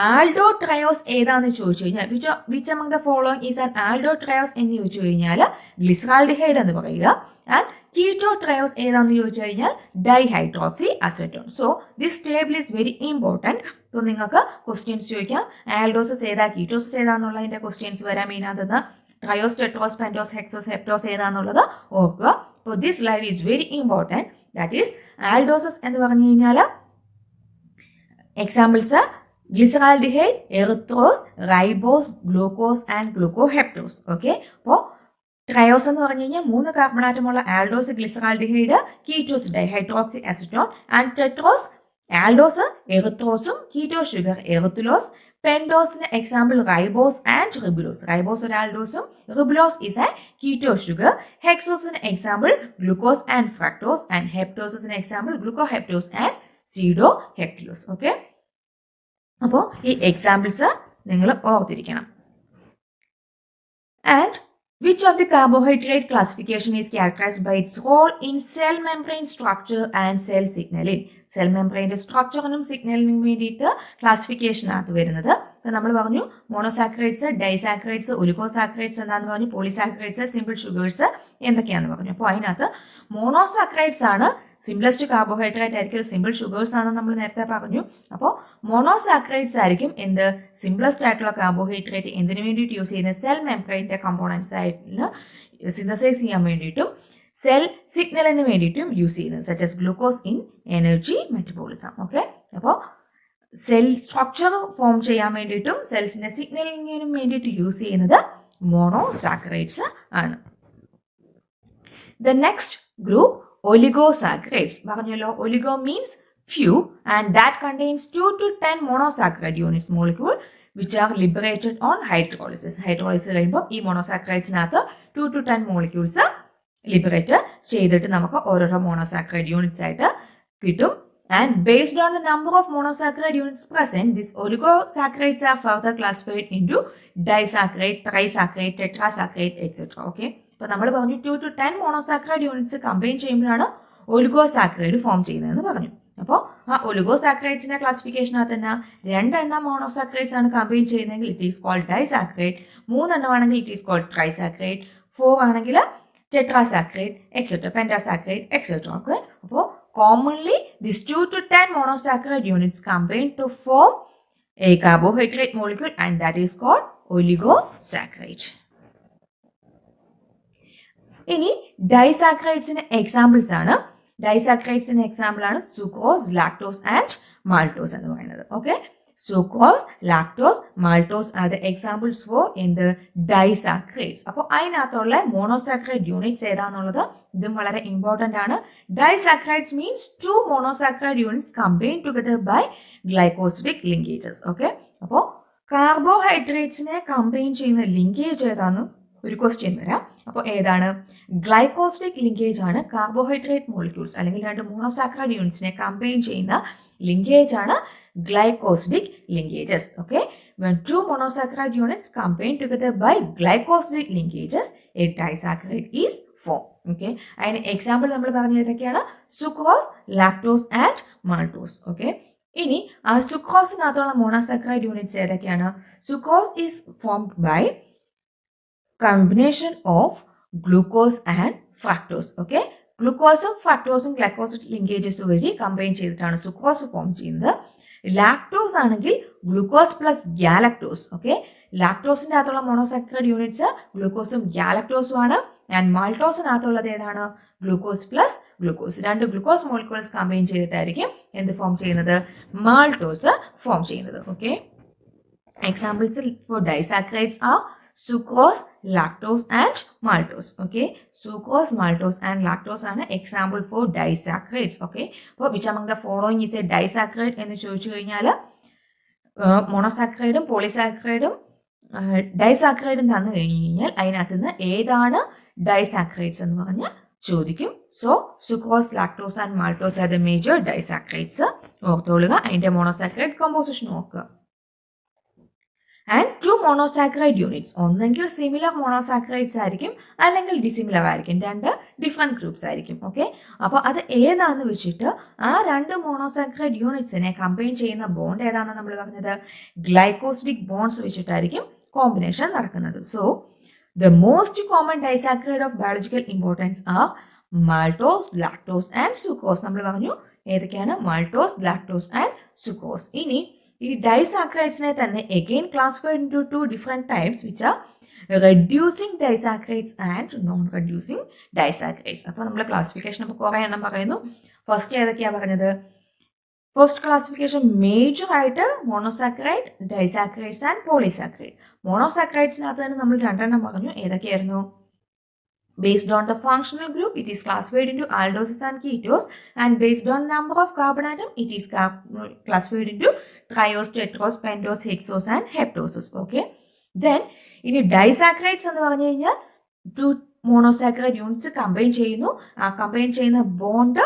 A: ആൽഡോ ട്രയോസ് ഏതാന്ന് ചോദിച്ചു കഴിഞ്ഞാൽ which among the following is an aldo triose എന്ന് ചോദിച്ചു കഴിഞ്ഞാൽ ഗ്ലിസറാൾഡിഹൈഡ് എന്ന് പറയുക. ആൻഡ് കീറ്റോ ട്രയോസ് ഏതാന്ന് ചോദിച്ചു കഴിഞ്ഞാൽ dihydroxy acetone. So this table is very important. ഇപ്പോൾ നിങ്ങൾക്ക് ക്വസ്റ്റ്യൻസ് ചോദിക്കാം, ആൽഡോസസ് ഏതാ, കീറ്റോസസ് ഏതാന്നുള്ളതിന്റെ ക്വസ്റ്റ്യൻസ് വരാൻ മീനാതെന്ന്, triose, tetrose, pentose, hexose, heptose ഏതാന്നുള്ളത് ഓർക്കുക. അപ്പോൾ this slide is very important. That is aldoses എന്ന് പറഞ്ഞു കഴിഞ്ഞാൽ examples glyceraldehyde, erythrose, ribose, glucose and glucoheptose. Okay, അപ്പോൾ ട്രയോസ് എന്ന് പറഞ്ഞു കഴിഞ്ഞാൽ 3 കാർബൺ ആറ്റമുള്ള aldose, glyceraldehyde, ketose dihydroxy acetone, and tetrose aldose, എറിത്രോസും, കീറ്റോ ഷുഗർ എറിത്തുലോസ്, പെൻഡോസിന് example ribose and ribulose. Ribose ഒരു ആൽഡോസും ribulose is a keto sugar. ഹെക്സോസിന് example glucose and fructose, and ഹെപ്റ്റോസിന് example glucoheptose and sedoheptulose. Okay, അപ്പോൾ ഈ എക്സാമ്പിൾസ് നിങ്ങൾ ഓർത്തിരിക്കണം. And which of the carbohydrate classification is characterized by its role in cell membrane structure and cell signaling? Cell മെംബ്രെയിൻ്റെ സ്ട്രക്ചറിനും സിഗ്നലിനും വേണ്ടിയിട്ട് ക്ലാസിഫിക്കേഷനകത്ത് വരുന്നത്. ഇപ്പം നമ്മൾ പറഞ്ഞു മോണോസാക്കറൈഡ്സ്, ഡൈസാക്കറൈഡ്സ്, ഒലിഗോസാക്കറൈഡ്സ് എന്താന്ന് പറഞ്ഞു, പോളിസാക്കറൈഡ്സ്, സിമ്പിൾ ഷുഗേഴ്സ് എന്തൊക്കെയാണെന്ന് പറഞ്ഞു. അപ്പോൾ അതിനകത്ത് മോണോസാക്കറൈഡ്സ് ആണ് സിംപ്ലസ്റ്റ് കാർബോഹൈഡ്രേറ്റ് ആയിരിക്കും, സിമ്പിൾ ഷുഗേഴ്സ് ആണെന്ന് നമ്മൾ നേരത്തെ പറഞ്ഞു. അപ്പോൾ മോണോസാക്കറൈഡ്സ് ആയിരിക്കും എന്ത് സിംപ്ലസ്റ്റ് ആയിട്ടുള്ള കാർബോഹൈഡ്രേറ്റ് എന്തിനു വേണ്ടിയിട്ട് യൂസ് ചെയ്യുന്നത്, സെൽ മെംബ്രെയിൻ്റെ കമ്പോണൻസ് ആയിട്ട് സിന്തസൈസ് ചെയ്യാൻ വേണ്ടിയിട്ടും സെൽ സിഗ്നലിന് വേണ്ടിയിട്ടും യൂസ് ചെയ്യുന്നത്, such as glucose in energy metabolism. Okay, അപ്പോൾ സെൽ സ്ട്രക്ചർ ഫോം ചെയ്യാൻ വേണ്ടിയിട്ടും സെൽസിന്റെ സിഗ്നലിങ്ങിനും വേണ്ടിയിട്ട് യൂസ് ചെയ്യുന്നത് മോണോസാക്കറൈഡ്സ് ആണ്. The next group oligosaccharides. പറഞ്ഞല്ലോ oligo means few and that contains 2 to 10 monosaccharide units molecule which are liberated on hydrolysis. Hydrolysis കഴിയുമ്പോൾ ഈ മോണോസാക്കറൈഡ്സിനകത്ത് 2 to 10 മോളിക്യൂൾസ് ലിബറേറ്റ് ചെയ്തിട്ട് നമുക്ക് ഓരോരോ മോണോസാക്കറൈഡ് യൂണിറ്റ്സ് ആയിട്ട് കിട്ടും. And based on the number of monosaccharide units present, these oligosaccharides are further classified into disaccharide, trisaccharide, tetrasaccharide, etc. Okay. അപ്പോൾ നമ്മൾ പറഞ്ഞു 2 to 10 monosaccharide units കമ്പൈൻ ചെയ്യുമ്പോഴാണ് ഒലിഗോസാക്രൈഡ് ഫോം ചെയ്യുന്നതെന്ന് പറഞ്ഞു. അപ്പോൾ ആ ഒലിഗോസാക്രൈഡ്സിന്റെ ക്ലാസിഫിക്കേഷനകത്ത് തന്നെ 2 എണ്ണം മോണോസാക്രൈഡ്സ് ആണ് കമ്പൈൻ ചെയ്യുന്നതെങ്കിൽ ഇറ്റ് ഈസ് കോൾഡ് ഡൈസാക്രൈഡ്, 3 എണ്ണമാണെങ്കിൽ ഇറ്റ് ഈസ് കോൾഡ് ട്രൈസാക്രൈഡ്, 4 ആണെങ്കിൽ tetrasaccharide, etc., pentasaccharide, etc. Okay. അപ്പോൾ commonly these 2 to 10 monosaccharide units combine to form a carbohydrate molecule and that is called oligosaccharide. ഇനി ഡൈസാക്രൈഡ്സിന്റെ എക്സാമ്പിൾസ് ആണ്. ഡൈസാക്രൈഡ്സിന്റെ എക്സാമ്പിൾ ആണ് സുക്രോസ്, ലാക്ടോസ് ആൻഡ് മാൾട്ടോസ് എന്ന് പറയുന്നത്. Okay, sucrose, lactose, maltose are the examples for in the disaccharides. അപ്പോൾ അതിനകത്തുള്ള മോണോസാക്രൈഡ് യൂണിറ്റ്സ് ഏതാണെന്നുള്ളത് ഇതും വളരെ ഇമ്പോർട്ടൻ്റ് ആണ്. Disaccharides means 2 monosaccharide units combine together by glycosidic linkages. Okay, അപ്പോൾ കാർബോഹൈഡ്രേറ്റ്സിനെ കമ്പൈൻ ചെയ്യുന്ന ലിങ്കേജ് ഏതാണെന്ന് ഒരു ക്വസ്റ്റ്യൻ വരാം. അപ്പോൾ ഏതാണ്? ഗ്ലൈക്കോസിഡിക് ലിങ്കേജ് ആണ് കാർബോഹൈഡ്രേറ്റ് മോളിക്യൂൾസ് അല്ലെങ്കിൽ 2 മോണോസാക്രൈഡ് യൂണിറ്റ്സിനെ കമ്പൈൻ ചെയ്യുന്ന ലിങ്കേജ് ആണ് glycosidic linkages. Okay, when 2 monosaccharide units combine together by glycosidic linkages, a disaccharide is formed. Okay, and example നമ്മൾ പറഞ്ഞത് ഏതൊക്കെയാണ്? Sucrose, lactose and maltose. Okay, ഇനി ആ സുക്രോസിനകത്തുള്ള മോണോസാക്രൈഡ് യൂണിറ്റ്സ് ഏതൊക്കെയാണ്? Sucrose is formed by combination of glucose and fructose. Okay, ഗ്ലൂക്കോസും ഫ്രക്ടോസും ഗ്ലൈക്കോസിഡിക് ലിങ്കേജസ് വഴി കമ്പൈൻ ചെയ്തിട്ടാണ് സുക്രോസ് ഫോം ചെയ്യുന്നത്. ലാക്ടോസ് ആണെങ്കിൽ ഗ്ലൂക്കോസ് പ്ലസ് ഗ്യാലക്ടോസ്. ഓക്കെ, ലാക്ടോസിന്റെ അകത്തുള്ള മോണോസാക്രൈഡ് യൂണിറ്റ്സ് ഗ്ലൂക്കോസും ഗ്യാലക്ടോസും ആണ്. ആൻഡ് മാൾട്ടോസിനകത്തുള്ളത് ഏതാണ്? Glucose plus glucose. 2 glucose molecules combine ചെയ്തിട്ടായിരിക്കും എന്ത് ഫോം ചെയ്യുന്നത്? മാൾട്ടോസ് ഫോം ചെയ്യുന്നത്. Okay, examples for disaccharides R sucrose, lactose and maltose. Okay, sucrose, maltose and lactose ആണ് example for disaccharides. Okay, അപ്പോൾ which among the following is a disaccharide എന്ന് ചോദിച്ചു കഴിഞ്ഞാൽ മോണോസാക്രൈഡും പോളിസാക്രൈഡും ഡൈസാക്രൈഡും തന്നു കഴിഞ്ഞാൽ അതിനകത്ത് നിന്ന് ഏതാണ് ഡൈസാക്രൈഡ്സ് എന്ന് പറഞ്ഞ് ചോദിക്കും. So sucrose, lactose and maltose are the major disaccharides. ഓർത്തോളുക, അതിന്റെ മോണോസാക്രൈഡ് കോമ്പോസിഷൻ നോക്കുക. ആൻഡ് 2 മോണോസാക്രൈഡ് യൂണിറ്റ്സ് ഒന്നെങ്കിൽ സിമിലർ മോണോസാക്രൈഡ്സ് ആയിരിക്കും അല്ലെങ്കിൽ ഡിസിമിലർ ആയിരിക്കും. 2 ഡിഫറെന്റ് ഗ്രൂപ്പ്സ് ആയിരിക്കും. ഓക്കെ, അപ്പോൾ അത് ഏതാണെന്ന് വെച്ചിട്ട് ആ 2 മോണോസാക്രൈഡ് യൂണിറ്റ്സിനെ കമ്പൈൻ ചെയ്യുന്ന ബോണ്ട് ഏതാണെന്ന് നമ്മൾ പറഞ്ഞത്? ഗ്ലൈക്കോസിഡിക് ബോണ്ട്സ് വെച്ചിട്ടായിരിക്കും കോമ്പിനേഷൻ നടക്കുന്നത്. So the most common disaccharide of biological importance are maltose, lactose and sucrose. നമ്മൾ പറഞ്ഞു ഏതൊക്കെയാണ്? Maltose, lactose and sucrose. ഇനി ഈ ഡൈസാക്രൈഡ്സിനെ തന്നെ again classified into 2 different types which are reducing disaccharides and non-reducing disaccharides. അപ്പോൾ നമ്മൾ ക്ലാസിഫിക്കേഷൻ അപ്പോൾ കുറേ എണ്ണം പറയുന്നു. ഫസ്റ്റ് ഏതൊക്കെയാണ് പറഞ്ഞത്? ഫസ്റ്റ് ക്ലാസിഫിക്കേഷൻ മേജർ ആയിട്ട് മോണോസാക്രൈഡ്, ഡൈസാക്രൈഡ്സ് ആൻഡ് പോളിസാക്രൈഡ്. മോണോസാക്രൈഡ്സിനകത്ത് തന്നെ നമ്മൾ 2 എണ്ണം പറഞ്ഞു. ഏതൊക്കെയായിരുന്നു? Based on the functional group, it is classified into aldoses and ketose, and based on number of carbon atom, it is classified into triose, tetrose, pentose, hexose and heptoses. Okay, then in disaccharides എന്ന് പറഞ്ഞു കഴിഞ്ഞാൽ 2 മോണോസാക്രൈഡ് യൂണിറ്റ്സ് കമ്പൈൻ ചെയ്യുന്നു. ആ കമ്പൈൻ ചെയ്യുന്ന ബോണ്ട്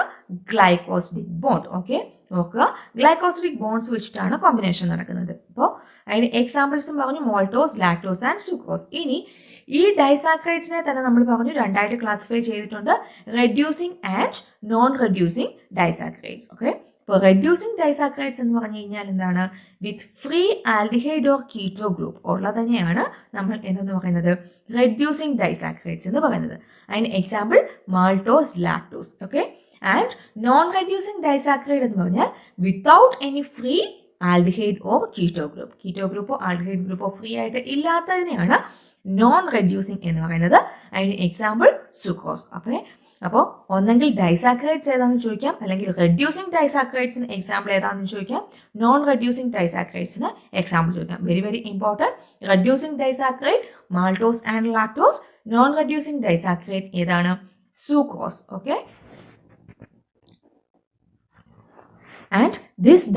A: ഗ്ലൈക്കോസിഡിക് ബോണ്ട്. ഓക്കെ, നോക്കുക, ഗ്ലൈക്കോസിഡിക് ബോണ്ട്സ് വെച്ചിട്ടാണ് കോമ്പിനേഷൻ നടക്കുന്നത്. അപ്പോൾ അതിന് എക്സാമ്പിൾസും പറഞ്ഞു മോൾട്ടോസ്, ലാക്ടോസ് ആൻഡ് സുക്രോസ്. ഇനി ഈ ഡൈസാക്രൈഡ്സിനെ തന്നെ നമ്മൾ പറഞ്ഞു 2 ആയിട്ട് ക്ലാസിഫൈ ചെയ്തിട്ടുണ്ട്: reducing and non reducing disaccharides. Okay, ഇപ്പോൾ റെഡ്യൂസിങ് ഡൈസാക്രൈഡ്സ് എന്ന് പറഞ്ഞു കഴിഞ്ഞാൽ എന്താണ്? വിത്ത് free aldehyde or keto group ഉള്ളത് തന്നെയാണ് നമ്മൾ എന്തെന്ന് പറയുന്നത്? റെഡ്യൂസിങ് ഡൈസാക്രൈഡ്സ് എന്ന് പറയുന്നത്. അതിന് example maltose, lactose. Okay, and non reducing disaccharide എന്ന് പറഞ്ഞാൽ without any free aldehyde or keto group. Keto ഗ്രൂപ്പോ ആൽഡിഹൈഡ് ഗ്രൂപ്പോ ഫ്രീ ആയിട്ട് ഇല്ലാത്തതിനെയാണ് നോൺ റെഡ്യൂസിങ് എന്ന് പറയുന്നത്. അതിന് എക്സാമ്പിൾ സുക്രോസ്. അപ്പോൾ ഒന്നെങ്കിൽ ഡൈസാക്രൈഡ്സ് ഏതാണെന്ന് ചോദിക്കാം, അല്ലെങ്കിൽ റെഡ്യൂസിങ് ഡൈസാക്രൈഡ്സിന് എക്സാമ്പിൾ ഏതാണെന്ന് ചോദിക്കാം, നോൺ റെഡ്യൂസിങ് ഡൈസാക്രൈഡ്സിന് എക്സാമ്പിൾ ചോദിക്കാം. Very very important. Reducing disaccharide maltose and lactose. Non reducing disaccharide ഏതാണ്? Sucrose. Okay, and this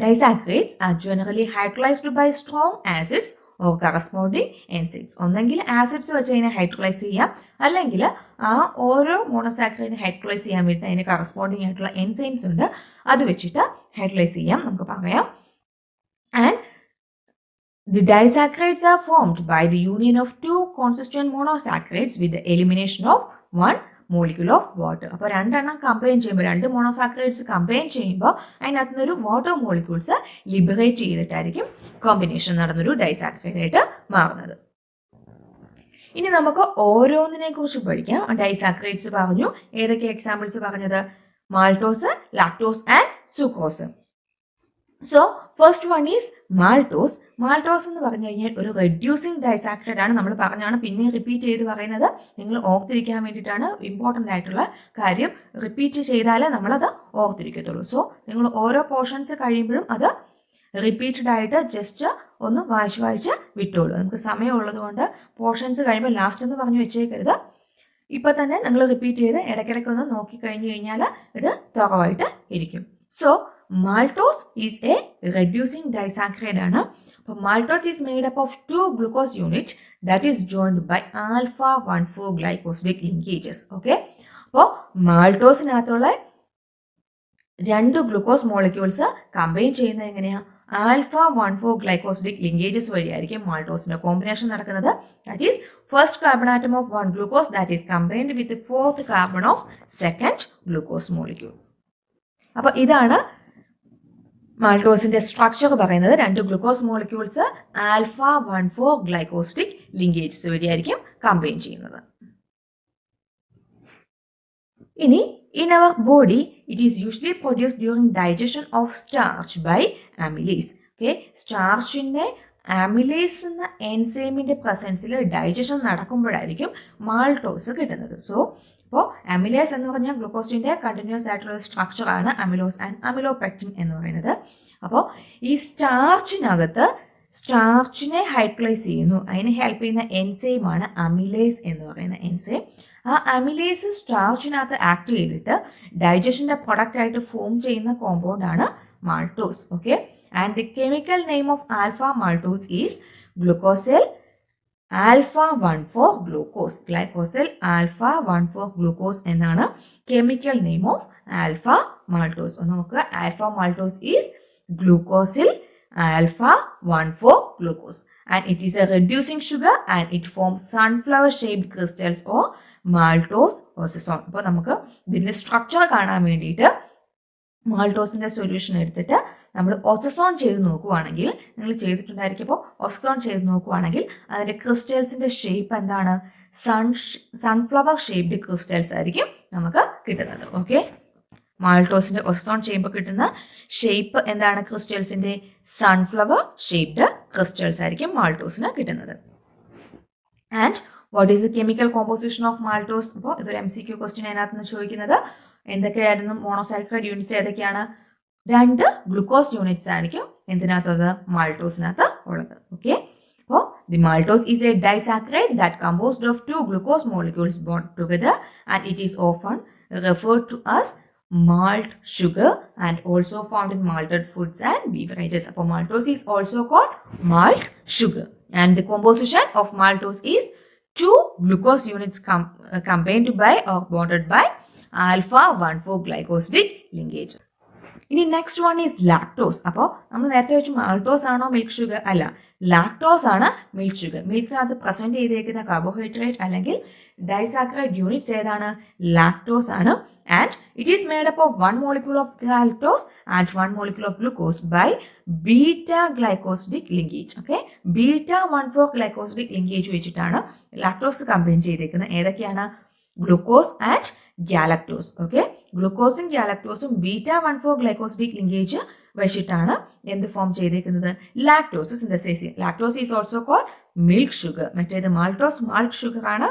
A: disaccharides are generally hydrolyzed by strong acids or corresponding enzymes. ഒന്നെങ്കിൽ ആസിഡ്സ് വെച്ച് അതിനെ ഹൈഡ്രോളൈസ് ചെയ്യാം, അല്ലെങ്കിൽ ആ ഓരോ മോണോസാക്കറൈഡിനെ ഹൈഡ്രോളൈസ് ചെയ്യാൻ വേണ്ടി അതിന് കറസ്പോണ്ടിങ് ആയിട്ടുള്ള എൻസൈംസ് ഉണ്ട്, അത് വെച്ചിട്ട് ഹൈഡ്രോളൈസ് ചെയ്യാം നമുക്ക് പറയാം. And the disaccharides are formed by the union of two consistent monosaccharides with the elimination of one molecule of water. അപ്പോൾ രണ്ടെണ്ണം കമ്പൈൻ ചെയ്യുമ്പോൾ, രണ്ട് മോണോസാക്കറൈഡ്സ് കമ്പൈൻ ചെയ്യുമ്പോൾ അതിനകത്ത് നിന്നൊരു വാട്ടർ മോളിക്യൂൾസ് ലിബറേറ്റ് ചെയ്തിട്ടായിരിക്കും കോമ്പിനേഷൻ നടന്നൊരു ഡൈസാക്കറൈഡ് ആയിട്ട് മാറുന്നത്. ഇനി നമുക്ക് ഓരോന്നിനെ കുറിച്ച് പഠിക്കാം. ഡൈസാക്കറൈഡ്സ് പറഞ്ഞു, ഏതൊക്കെ എക്സാമ്പിൾസ് പറഞ്ഞത്? Maltose, lactose and sucrose. So first one is maltose. Maltose എന്ന് പറഞ്ഞു കഴിഞ്ഞാൽ ഒരു റെഡ്യൂസിങ് ഡൈസാക്കറൈഡ് ആണ്. നമ്മൾ പറഞ്ഞാണ്, പിന്നെ റിപ്പീറ്റ് ചെയ്ത് പറയുന്നത് നിങ്ങൾ ഓർത്തിരിക്കാൻ വേണ്ടിയിട്ടാണ്. ഇമ്പോർട്ടൻ്റ് ആയിട്ടുള്ള കാര്യം റിപ്പീറ്റ് ചെയ്താലേ നമ്മളത് ഓർത്തിരിക്കത്തുള്ളൂ. സോ നിങ്ങൾ ഓരോ പോർഷൻസ് കഴിയുമ്പോഴും അത് റിപ്പീറ്റഡ് ആയിട്ട് ജസ്റ്റ് ഒന്ന് വായിച്ച് വിട്ടോളൂ. നമുക്ക് സമയമുള്ളത് കൊണ്ട് പോർഷൻസ് കഴിയുമ്പോൾ ലാസ്റ്റ് എന്ന് പറഞ്ഞു വെച്ചേക്കരുത്. ഇപ്പം തന്നെ നിങ്ങൾ റിപ്പീറ്റ് ചെയ്ത് ഇടയ്ക്കിടയ്ക്കൊന്ന് നോക്കി കഴിഞ്ഞു കഴിഞ്ഞാൽ ഇത് തുറവായിട്ട് ഇരിക്കും. So maltose is a reducing disaccharide ആണ്. അപ്പോൾ maltose is made up of two glucose units that is joined by alpha 1,4 glycosidic linkages. Okay, അപ്പോൾ മാൾട്ടോസിനകത്തുള്ള രണ്ട് ഗ്ലൂക്കോസ് മോളിക്യൂൾസ് കമ്പൈൻ ചെയ്യുന്നത് എങ്ങനെയാണ്? ആൽഫ 1,4 ഗ്ലൈക്കോസിഡിക് ലിങ്കേജസ് വഴിയായിരിക്കും മാൾട്ടോസിന്റെ കോമ്പിനേഷൻ നടക്കുന്നത്. That is first carbon atom of one glucose that is combined with fourth carbon of second glucose molecule. അപ്പോൾ ഇതാണ് മാൾട്ടോസിന്റെ സ്ട്രക്ചർ പറയുന്നത്. രണ്ട് glucose molecules alpha 1,4 glycosidic linkages വഴിയായിരിക്കും കമ്പൈൻ ചെയ്യുന്നത്. ഇനി in our body it is usually produced during digestion of starch by amylase. Okay, സ്റ്റാർച്ചിന്റെ amylase എന്ന എൻസൈമിന്റെ പ്രസൻസിൽ ഡൈജഷൻ നടക്കുമ്പോഴായിരിക്കും മാൾട്ടോസ് കിട്ടുന്നത്. സോ അപ്പോൾ അമിലേസ് എന്ന് പറഞ്ഞാൽ ഗ്ലൂക്കോസിന്റെ കണ്ടിന്യൂസ് ആയിട്ടുള്ള സ്ട്രക്ചർ ആണ് അമിലോസ് ആൻഡ് അമിലോപെക്റ്റിൻ എന്ന് പറയുന്നത്. അപ്പോൾ ഈ സ്റ്റാർച്ചിനകത്ത് സ്റ്റാർച്ചിനെ ഹൈഡ്രോളൈസ് ചെയ്യുന്നു, അതിന് ഹെൽപ്പ് ചെയ്യുന്ന എൻസൈമാണ് അമിലേസ് എന്ന് പറയുന്ന എൻസൈം. ആ അമിലേസ് സ്റ്റാർച്ചിനകത്ത് ആക്ട് ചെയ്തിട്ട് ഡൈജഷന്റെ പ്രൊഡക്റ്റ് ആയിട്ട് ഫോം ചെയ്യുന്ന കോമ്പൗണ്ട് ആണ് maltose. Okay, and the chemical name of alpha maltose is glucosyl alpha 1,4 glucose. Glycosyl alpha 1,4 glucose എന്നാണ് chemical name of alpha maltose. ഒന്ന് നോക്കുക, alpha maltose is glucosyl alpha 1,4 glucose, and it is a reducing sugar and it forms sunflower shaped crystals or maltose osazone. അപ്പോൾ നമുക്ക് ഇതിന്റെ സ്ട്രക്ചർ കാണാൻ വേണ്ടിയിട്ട് മാൾട്ടോസിന്റെ സൊല്യൂഷൻ എടുത്തിട്ട് നമ്മൾ ഓസസോൺ ചെയ്ത് നോക്കുവാണെങ്കിൽ, നിങ്ങൾ ചെയ്തിട്ടുണ്ടായിരിക്കും, ഇപ്പോൾ ഓസസോൺ ചെയ്ത് നോക്കുവാണെങ്കിൽ അതിന്റെ ക്രിസ്റ്റൽസിന്റെ ഷേപ്പ് എന്താണ്? സൺഫ്ലവർ ഷേപ്ഡ് ക്രിസ്റ്റൽസ് ആയിരിക്കും നമുക്ക് കിട്ടുന്നത്. ഓക്കെ, മാൾട്ടോസിന്റെ ഓസസോൺ ചെയ്യുമ്പോൾ കിട്ടുന്ന ഷേപ്പ് എന്താണ്? ക്രിസ്റ്റൽസിന്റെ സൺഫ്ലവർ ഷേപ്ഡ് ക്രിസ്റ്റൽസ് ആയിരിക്കും മാൾട്ടോസിന് കിട്ടുന്നത്. And what is the chemical composition of maltose? അപ്പോൾ ഇതൊരു MCQ ക്വസ്റ്റ്യൻ അതിനകത്ത് നിന്ന് ചോദിക്കുന്നത്. എന്തൊക്കെയായിരുന്നു മോണോസാക്കറൈഡ് യൂണിറ്റ്സ്? ഏതൊക്കെയാണ്? 2 ഗ്ലൂക്കോസ് യൂണിറ്റ്സ് ആയിരിക്കും എന്തിനകത്തുള്ളത്? മാൾട്ടോസിനകത്ത് ഉള്ളത്. ഓക്കെ, അപ്പോൾ the maltose is a disaccharide that composed of 2 glucose molecules bound together, and it is often referred to as malt sugar and also found in malted foods and beverages. അപ്പോൾ maltose is also called malt sugar, and the composition of maltose is 2 glucose units combined by or bonded by alpha 1,4 glycosidic linkage. ഇനി നെക്സ്റ്റ് വൺ ഈസ് ലാക്ടോസ്. അപ്പോൾ നമ്മൾ നേരത്തെ വെച്ച് മാൾട്ടോസ് ആണോ മിൽക്ക് ഷുഗർ? അല്ല, ലാക്ടോസ് ആണ് മിൽക്ക് ഷുഗർ. മിൽക്കിനകത്ത് പ്രസന്റ് ചെയ്തേക്കുന്ന കാർബോഹൈഡ്രേറ്റ് അല്ലെങ്കിൽ ഡൈസാക്കറൈഡ് യൂണിറ്റ്സ് ഏതാണ്? ലാക്ടോസ് ആണ്. And it is made up of 1 molecule of galactose and 1 molecule of glucose by beta glycosidic linkage. ഓക്കെ, ബീറ്റ 1,4 glycosidic linkage വെച്ചിട്ടാണ് ലാക്ടോസ് കമ്പൈൻ ചെയ്തേക്കുന്നത്. ഏതൊക്കെയാണ്? Glucose and galactose. ഓക്കെ, ഗ്ലൂക്കോസും ഗാലക്ടോസും ബീറ്റ 1,4 ഗ്ലൈക്കോസിഡിക് ലിങ്കേജ് വെച്ചിട്ടാണ് എന്ത് ഫോം ചെയ്തേക്കുന്നത്? ലാക്ടോസ് സിന്തസൈസ് ചെയ്യുന്നത്. Lactose is also called milk sugar. മറ്റേത് മാൾട്ടോസ് മാൾട്ട് ഷുഗർ ആണ്,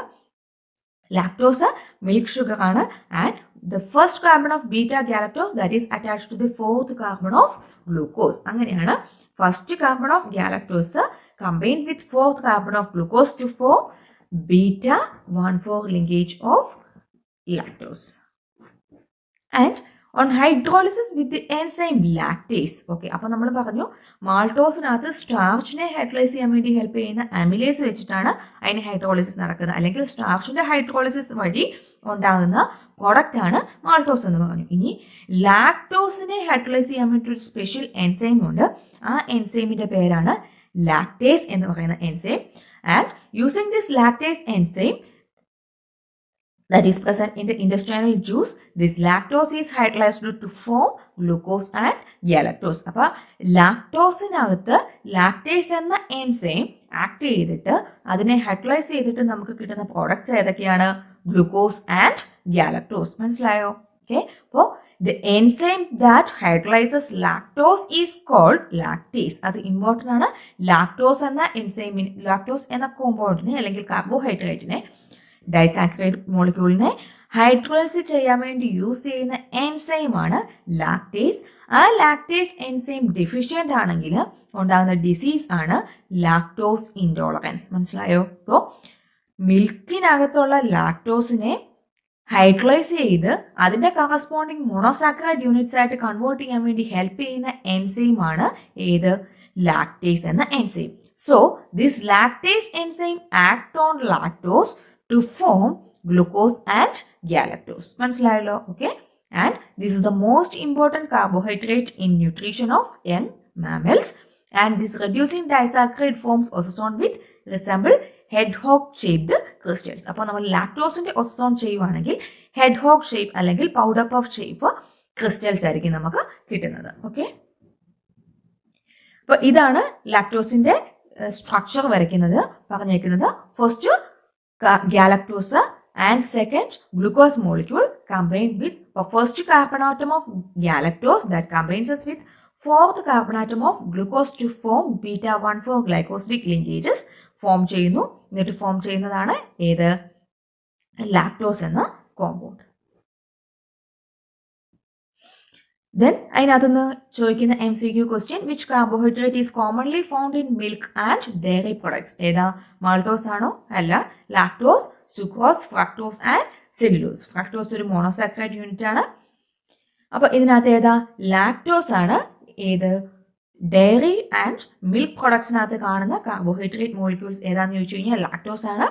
A: ലാക്ടോസ് മിൽക്ക് ഷുഗർ ആണ്. And the first carbon of beta galactose that is attached to the 4th carbon of glucose. അങ്ങനെയാണ് first carbon of galactose combined with 4th carbon of glucose to form beta 1,4 linkage of lactose. And on hydrolysis with the enzyme lactase. Okay, അപ്പോൾ നമ്മൾ പറഞ്ഞു മാൾട്ടോസിനകത്ത് സ്റ്റാർച്ചിനെ ഹൈഡ്രോളൈസ് ചെയ്യാൻ വേണ്ടി ഹെൽപ്പ് ചെയ്യുന്ന അമിലേസ് വെച്ചിട്ടാണ് അതിന് ഹൈഡ്രോളിസിസ് നടക്കുന്നത്, അല്ലെങ്കിൽ സ്റ്റാർച്ചിന്റെ ഹൈഡ്രോളിസിസ് വഴി ഉണ്ടാകുന്ന പ്രോഡക്റ്റ് ആണ് മാൾട്ടോസ് എന്ന് പറഞ്ഞു. ഇനി ലാക്ടോസിനെ ഹൈഡ്രോളൈസ് ചെയ്യാൻ വേണ്ടി ഒരു സ്പെഷ്യൽ എൻസൈം ഉണ്ട്. ആ എൻസൈമിന്റെ പേരാണ് ലാക്ടേസ് എന്ന് പറയുന്ന enzyme. And using this lactase enzyme that is present in the intestinal juice, this lactose is hydrolyzed to form glucose and galactose. അപ്പോൾ ലാക്ടോസിനകത്ത് ലാക്ടേസ് എന്ന എൻസൈം ആക്ട് ചെയ്തിട്ട് അതിനെ ഹൈഡ്രോളൈസ് ചെയ്തിട്ട് നമുക്ക് കിട്ടുന്ന പ്രോഡക്ട്സ് ഏതൊക്കെയാണ്? Glucose and galactose. മനസ്സിലായോ? ഓക്കെ, അപ്പോൾ the enzyme that hydrolyzes lactose is called lactase. അത് ഇമ്പോർട്ടൻ്റ് ആണ്. ലാക്ടോസ് എന്ന എൻസൈമിന്, ലാക്ടോസ് എന്ന കോമ്പൗണ്ടിനെ അല്ലെങ്കിൽ കാർബോഹൈഡ്രേറ്റിനെ, ഡൈസാക്രൈഡ് മോളിക്യൂളിനെ ഹൈഡ്രോളൈസ് ചെയ്യാൻ വേണ്ടി യൂസ് ചെയ്യുന്ന എൻസൈമാണ് ലാക്ടേസ്. ആ ലാക്ടേസ് എൻസൈം ഡെഫിഷ്യൻ്റ് ആണെങ്കിൽ ഉണ്ടാകുന്ന ഡിസീസ് ആണ് ലാക്ടോസ് ഇൻടോളറൻസ്. മനസ്സിലായോ? ഇപ്പോൾ മിൽക്കിനകത്തുള്ള ലാക്ടോസിനെ ഹൈഡ്രോളൈസ് ചെയ്ത് അതിന്റെ കറസ്പോണ്ടിങ് മോണോസാക്കറൈഡ് യൂണിറ്റ്സ് ആയിട്ട് കൺവേർട്ട് ചെയ്യാൻ വേണ്ടി ഹെൽപ്പ് ചെയ്യുന്ന എൻസൈമാണ് ഏത്? ലാക്ടേസ് എന്ന enzyme. So this lactase enzyme act on lactose to form glucose and galactose. മനസ്സിലായല്ലോ? Okay, and this is the most important carbohydrate in nutrition of young mammals, and this reducing disaccharide forms ososone with resemble hedgehog shaped crystals. അപ്പോൾ നമ്മൾ ലാക്ടോസിന്റെ ഒസോൺ ചെയ്യുവാണെങ്കിൽ ഹെഡ്ഹോഗ് ഷേപ്പ് അല്ലെങ്കിൽ പൗഡർ പഫ് ഷേപ്പ് ക്രിസ്റ്റൽസ് ആയിരിക്കും നമുക്ക് കിട്ടുന്നത്. ഓക്കെ, അപ്പോൾ ഇതാണ് ലാക്ടോസിന്റെ സ്ട്രക്ചർ വരയ്ക്കുന്നത്, പറഞ്ഞേക്കുന്നത്. First galactose and second glucose molecule combined with the first carbon atom of galactose that combines us with fourth carbon atom of glucose to form beta 1,4 glycosidic linkages form ചെയ്യുന്നു. എന്നിട്ട് ഫോം ചെയ്യുന്നതാണ് ഏത്? ലാക്ടോസ് എന്ന കോമ്പൗണ്ട്. Then അതിനകത്തുനിന്ന് ചോദിക്കുന്ന MCQ question, which carbohydrate is commonly found in milk and dairy products? ഏതാ? മാൾട്ടോസ് ആണോ? അല്ല, lactose, sucrose, fructose and cellulose. Fructose ഒരു മോണോസാക്കറൈഡ് യൂണിറ്റ് ആണ്. അപ്പൊ ഇതിനകത്ത് ഏതാ? ലാക്ടോസ് ആണ് ഏത്? ഡയറി ആൻഡ് മിൽക്ക് പ്രൊഡക്ട്സിനകത്ത് കാണുന്ന കാർബോഹൈഡ്രേറ്റ് മോളിക്യൂൾസ് ഏതാന്ന് ചോദിച്ചു കഴിഞ്ഞാൽ ലാക്ടോസ് ആണ്.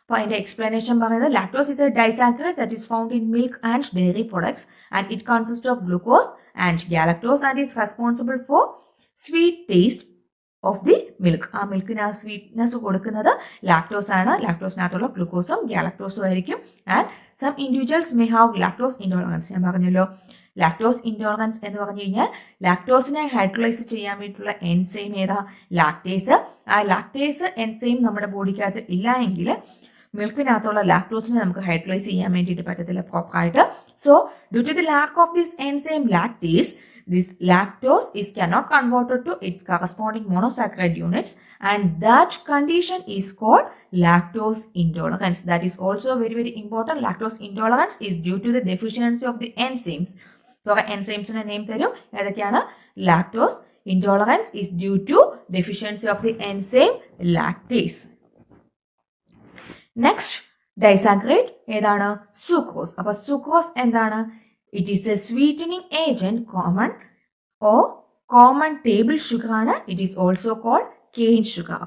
A: അപ്പോൾ അതിന്റെ എക്സ്പ്ലനേഷൻ പറയുന്നത് lactose is a disaccharide that is found in milk and dairy products, and it consists of glucose and galactose and is responsible for sweet taste of the milk. ആ മിൽക്കിന് ആ സ്വീറ്റ്നെസ് കൊടുക്കുന്നത് ലാക്ടോസ് ആണ്. ലാക്ടോസിനകത്തുള്ള ഗ്ലൂക്കോസും ഗാലക്ടോസും ആയിരിക്കും. And some individuals may have lactose intolerance. ഞാൻ പറഞ്ഞല്ലോ, ലാക്ടോസ് ഇൻടോളറൻസ് എന്ന് പറഞ്ഞു കഴിഞ്ഞാൽ ലാക്ടോസിനെ ഹൈഡ്രോളൈസ് ചെയ്യാൻ വേണ്ടിയിട്ടുള്ള എൻസൈം ഏതാ? ലാക്ടേസ്. ആ ലാക്ടേസ് എൻസൈം നമ്മുടെ ബോഡിക്കകത്ത് ഇല്ല എങ്കിൽ മിൽക്കിനകത്തുള്ള ലാക്ടോസിനെ നമുക്ക് ഹൈഡ്രോളൈസ് ചെയ്യാൻ വേണ്ടിയിട്ട് പറ്റത്തില്ല പ്രോപ്പറായിട്ട്. So due to the lack of this enzyme lactase, this lactose is cannot converted to its corresponding monosaccharide units, and that condition is called lactose intolerance. That is also very very important. Lactose intolerance is due to the deficiency of the enzymes. So enzymes ന്റെ നെയിം തരും, ഏതൊക്കെയാണ്? lactose intolerance is due to deficiency of the enzyme lactase. Next, disaccharide ഏതാണ്? sucrose. അപ്പോൾ sucrose എന്താണ്? It is a sweetening agent common table sugar ആണ്. It is also called cane sugar.